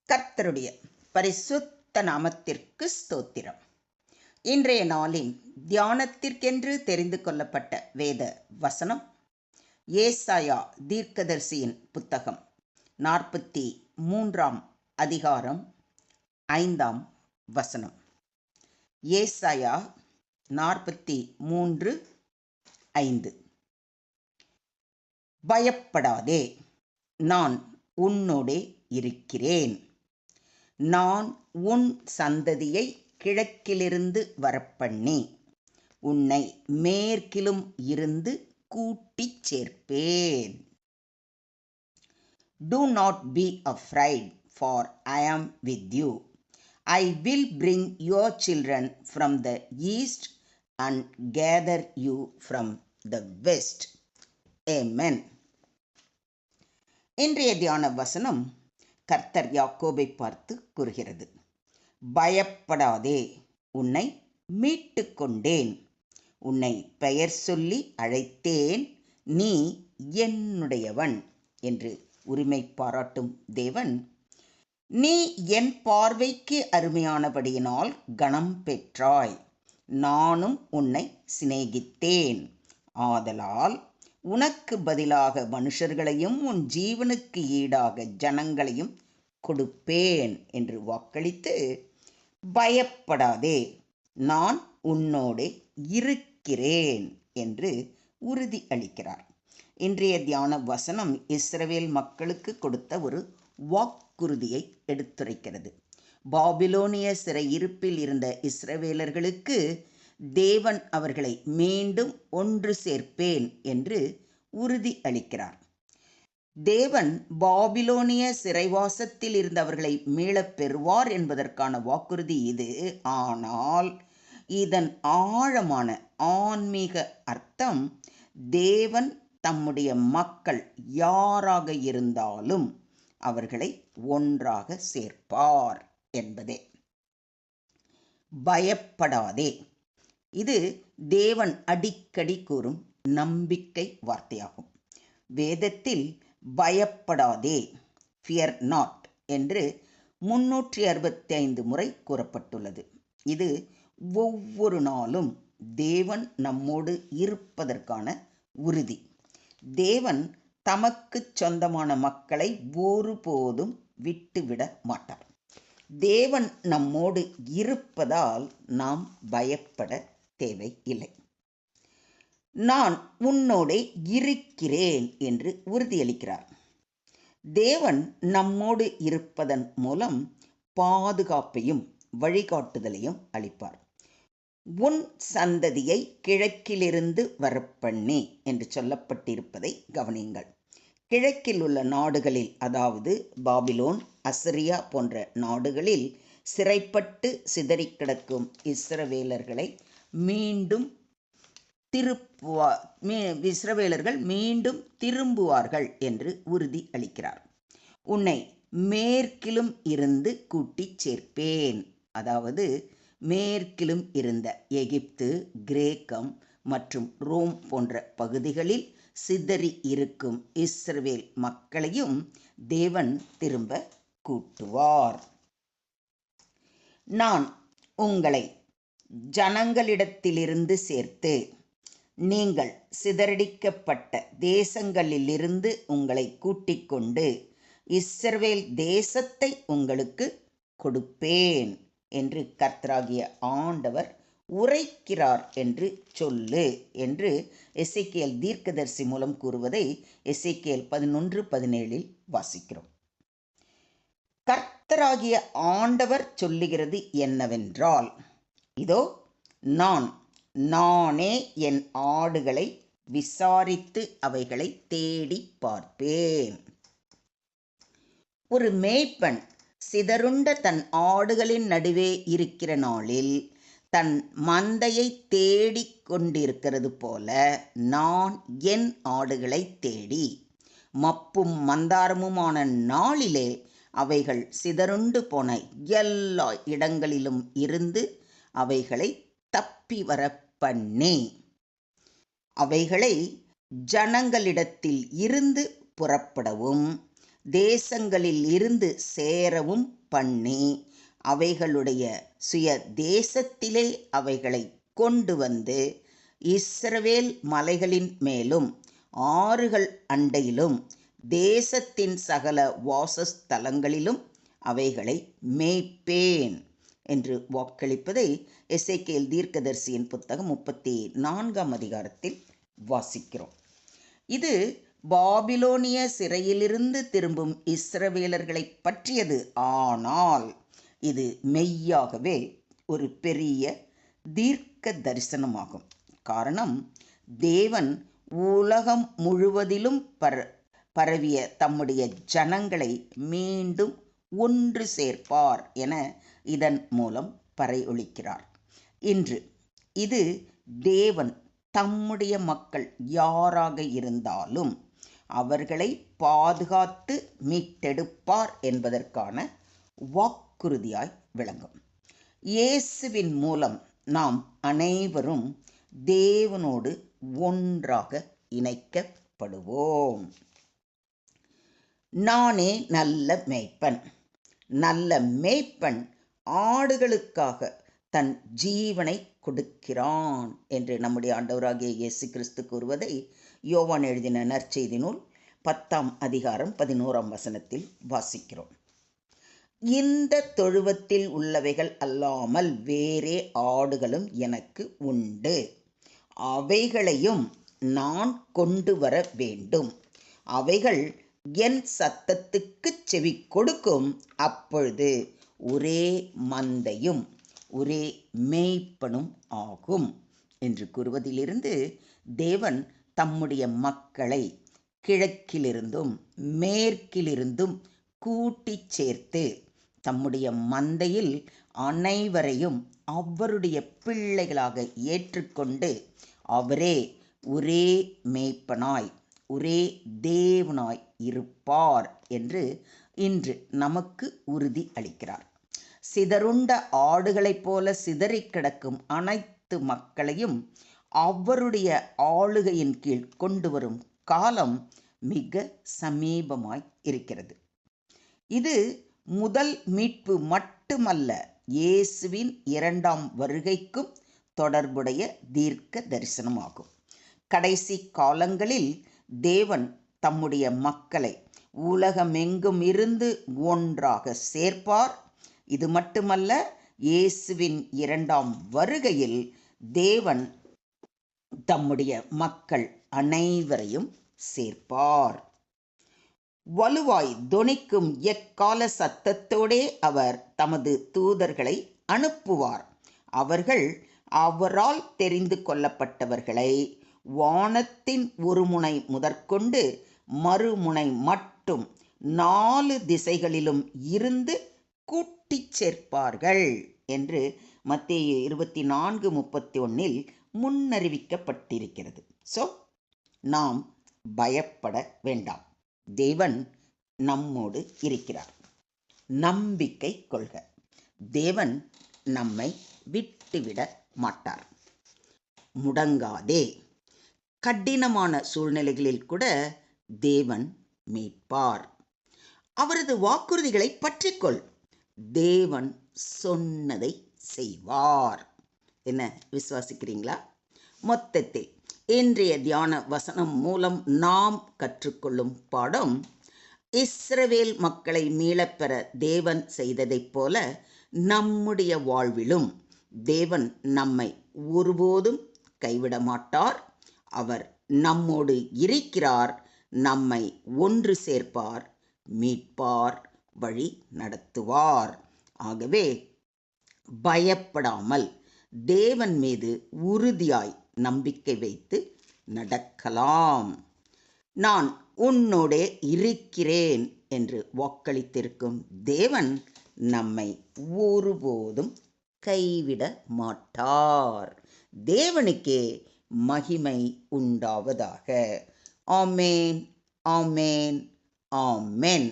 கர்த்தருடைய பரிசுத்த நாமத்திற்கு ஸ்தோத்திரம். இன்றைய நாளின் தியானத்திற்கென்று தெரிந்து கொள்ளப்பட்ட வேத வசனம் ஏசாயா தீர்க்கதரிசியின் புத்தகம் 43 அதிகாரம் 5 வசனம். ஏசாயா 43:5. பயப்படாதே, நான் உன்னோடே இருக்கிறேன். நான் உன் சந்ததியை கிழக்கிலிருந்து வரப்பண்ணி உன்னை மேற்கிலும் இருந்து கூட்டிச் சேர்ப்பேன். Do not be afraid, for I am with you. I will bring your children from the east and gather you from the west. Amen. இன்றைய தியான வசனம் கர்த்தர் யாக்கோபை பார்த்து கூறுகிறது, பயப்படாதே, உன்னை மீட்டு கொண்டேன், உன்னை பெயர் சொல்லி அழைத்தேன், நீ என்னுடையவன் என்று உரிமை பாராட்டும் தேவன், நீ என் பார்வைக்கு அருமையானபடியினால் கனம் பெற்றாய், நானும் உன்னை சிநேகித்தேன், ஆதலால் உனக்கு பதிலாக மனுஷர்களையும் உன் ஜீவனுக்கு ஈடாக ஜனங்களையும் கொடுப்பேன் என்று வாக்களித்து, பயப்படாதே, நான் உன்னோடே இருக்கிறேன் என்று உறுதி அளிக்கிறார். இன்றைய தியான வசனம் இஸ்ரவேல் மக்களுக்கு கொடுத்த ஒரு வாக்குறுதியை எடுத்துரைக்கிறது. பாபிலோனிய சிறையிருப்பில் இருந்த இஸ்ரவேலர்களுக்கு தேவன் அவர்களை மீண்டும் ஒன்று சேர்ப்பேன் என்று உறுதி அளிக்கிறார். தேவன் பாபிலோனிய சிறைவாசத்தில் இருந்தவர்களை மீளப் பெறுவார் என்பதற்கான வாக்குறுதி இது. ஆனால் இதன் ஆழமான ஆன்மீக அர்த்தம், தேவன் தம்முடைய மக்கள் யாராக இருந்தாலும் அவர்களை ஒன்றாக சேர்ப்பார் என்பதே. பயப்படாதே, இது தேவன் அடிக்கடி கூறும் நம்பிக்கை வார்த்தையாகும். வேதத்தில் பயப்படாதே, ஃபியர் நாட் என்று 365 முறை கூறப்பட்டுள்ளது. இது ஒவ்வொரு நாளும் தேவன் நம்மோடு இருப்பதற்கான உறுதி. தேவன் தமக்கு சொந்தமான மக்களை ஒருபோதும் விட்டுவிட மாட்டார். தேவன் நம்மோடு இருப்பதால் நாம் பயப்பட தேவை இல்லை. நான் உன்னோடே இருக்கிறேன் என்று உறுதியளிக்கிறார். தேவன் நம்மோடு இருப்பதன் மூலம் பாதுகாப்பையும் வழிகாட்டுதலையும் அளிப்பார். உன் சந்ததியை கிழக்கிலிருந்து வரப்பண்ணி என்று சொல்லப்பட்டிருப்பதை கவனியுங்கள். கிழக்கில் உள்ள நாடுகளில், அதாவது பாபிலோன், அசிரியா போன்ற நாடுகளில் சிறைப்பட்டு சிதறி கிடக்கும் இஸ்ரவேலர்களை மீண்டும் திரும்புவார்கள் என்று உறுதி அளிக்கிறார். உன்னை மேற்கிலும் இருந்து கூட்டிச் சேர்ப்பேன், அதாவது மேற்கிலும் இருந்த எகிப்து, கிரேக்கம் மற்றும் ரோம் போன்ற பகுதிகளில் சிதறி இருக்கும் இஸ்ரவேல் மக்களையும் தேவன் திரும்ப கூட்டுவார். நான் உங்களை ஜனங்களிடத்திலிருந்து சேர்த்து நீங்கள் சிதறடிக்கப்பட்ட தேசங்களிலிருந்து உங்களை கூட்டிக் கொண்டு இஸ்ரவேல் தேசத்தை உங்களுக்கு கொடுப்பேன் என்று கர்த்தராகிய ஆண்டவர் உரைக்கிறார் என்று சொல்லு என்று எசேக்கியேல் தீர்க்கதரிசி மூலம் கூறுவதை எசேக்கியேல் 11:17 வாசிக்கிறோம். கர்த்தராகிய ஆண்டவர் சொல்லுகிறது என்னவென்றால், இதோ நானே என் ஆடுகளை விசாரித்து அவைகளை தேடி பார்ப்பேன். ஒரு மேய்ப்பன் சிதறுண்ட தன் ஆடுகளின் நடுவே இருக்கிற நாளில் தன் மந்தையை தேடிக் கொண்டிருக்கிறது போல நான் என் ஆடுகளை தேடி மப்பும் மந்தாரமுமான நாளிலே அவைகள் சிதறுண்டு போன எல்லா இடங்களிலும் இருந்து அவைகளை தப்பி வர பண்ணி அவைகளை ஜனங்களிடத்தில் இருந்து புறப்படவும் தேசங்களில் இருந்து சேரவும் பண்ணி அவைகளுடைய சுய தேசத்திலே அவைகளை கொண்டு வந்து இஸ்ரவேல் மலைகளின் மேலும் ஆறுகள் அண்டையிலும் தேசத்தின் சகல வாசஸ்தலங்களிலும் அவைகளை மேய்ப்பேன் என்று வாக்களிப்பதை எசேக்கியேல் தீர்க்கதரிசியின் புத்தகம் 34ஆம் அதிகாரத்தில் வாசிக்கிறோம். இது பாபிலோனிய சிறையிலிருந்து திரும்பும் இஸ்ரவேலர்களை பற்றியது. ஆனால் இது மெய்யாகவே ஒரு பெரிய தீர்க்க தரிசனமாகும். காரணம், தேவன் உலகம் முழுவதிலும் பரவிய தம்முடைய ஜனங்களை மீண்டும் ஒன்று சேர்ப்பார் என இதன் மூலம் பறையொலிக்கிறார். இன்று இது தேவன் தம்முடைய மக்கள் யாராக இருந்தாலும் அவர்களை பாதுகாத்து மீட்டெடுப்பார் என்பதற்கான வாக்குறுதியாய் விளங்கும். இயேசுவின் மூலம் நாம் அனைவரும் தேவனோடு ஒன்றாக இணைக்கப்படுவோம். நானே நல்ல மேய்ப்பன். நல்ல மேய்ப்பன் ஆடுகளுக்காக தன் ஜீவனை கொடுக்கிறான் என்று நம்முடைய ஆண்டவராகிய இயேசு கிறிஸ்து கூறுவதை யோவான் எழுதின நற்செய்தி நூல் 10ஆம் அதிகாரம் 11ஆம் வசனத்தில் வாசிக்கிறோம். இந்த தொழுவத்தில் உள்ளவைகள் அல்லாமல் வேறே ஆடுகளும் எனக்கு உண்டு. அவைகளையும் நான் கொண்டு வர வேண்டும். அவைகள் என் சத்தத்துக்கு செவி கொடுக்கும். அப்பொழுது ஒரே மந்தையும் ஒரே மேய்ப்பனும் ஆகும் என்று கூறுவதிலிருந்து தேவன் தம்முடைய மக்களை கிழக்கிலிருந்தும் மேற்கிலிருந்தும் கூட்டிச் சேர்த்து தம்முடைய மந்தையில் அனைவரையும் அவருடைய பிள்ளைகளாக ஏற்றுக்கொண்டு அவரே ஒரே மேய்ப்பனாய் ஒரே தேவனாய் இருப்பார் என்று இன்று நமக்கு உறுதி அளிக்கிறார். சிதறுண்ட ஆடுகளைப் போல சிதறி கிடக்கும் அனைத்து மக்களையும் அவருடைய ஆளுகையின் கீழ் கொண்டு வரும் காலம் மிக சமீபமாய் இருக்கிறது. இது முதல் மீட்பு மட்டுமல்ல, இயேசுவின் 2ஆம் வருகைக்கும் தொடர்புடைய தீர்க்க தரிசனமாகும். கடைசி காலங்களில் தேவன் தம்முடைய மக்களை உலகமெங்கும் இருந்து ஒன்றாக சேர்ப்பார். இது மட்டுமல்ல, இயேசுவின் 2ஆம் வருகையில் தேவன் தம்முடைய மக்கள் அனைவரையும் சேர்ப்பார். வலுவாய் தொனிக்கும் எக்கால சத்தத்தோடே அவர் தமது தூதர்களை அனுப்புவார். அவர்கள் அவரால் தெரிந்து கொள்ளப்பட்டவர்களை வானத்தின் ஒரு முனை முதற்கொண்டு மறுமுனை மட்டும் 4 திசைகளிலும் இருந்து கூட்டிச் சேர்ப்பார்கள் என்று மத்தேயு 24:31 முன்னறிவிக்கப்பட்டிருக்கிறது. நாம் பயப்பட வேண்டாம். தேவன் நம்மோடு இருக்கிறார். நம்பிக்கை கொள்க. தேவன் நம்மை விட்டுவிட மாட்டார். முடங்காதே. கடினமான சூழ்நிலைகளில் கூட தேவன் மீட்பார். அவரது வாக்குறுதிகளை பற்றிக்கொள். தேவன் சொன்னதை செய்வார். என்ன, விசுவாசிக்கிறீங்களா? மொத்தத்தில் இன்றைய தியான வசனம் மூலம் நாம் கற்றுக்கொள்ளும் பாடம், இஸ்ரவேல் மக்களை மீளப்பெற தேவன் செய்ததைப் போல நம்முடைய வாழ்விலும் தேவன் நம்மை ஒருபோதும் கைவிட மாட்டார். அவர் நம்மோடு இருக்கிறார். நம்மை ஒன்று சேர்ப்பார், மீட்பார், வழி நடத்துவார். ஆகவே பயப்படாமல் தேவன் மீது உறுதியாய் நம்பிக்கை வைத்து நடக்கலாம். நான் உன்னோடே இருக்கிறேன் என்று வாக்களித்திருக்கும் தேவன் நம்மை ஒருபோதும் கைவிட மாட்டார். தேவனுக்கே மகிமை உண்டாவதாக. ஆமேன், ஆமேன், ஆமென்.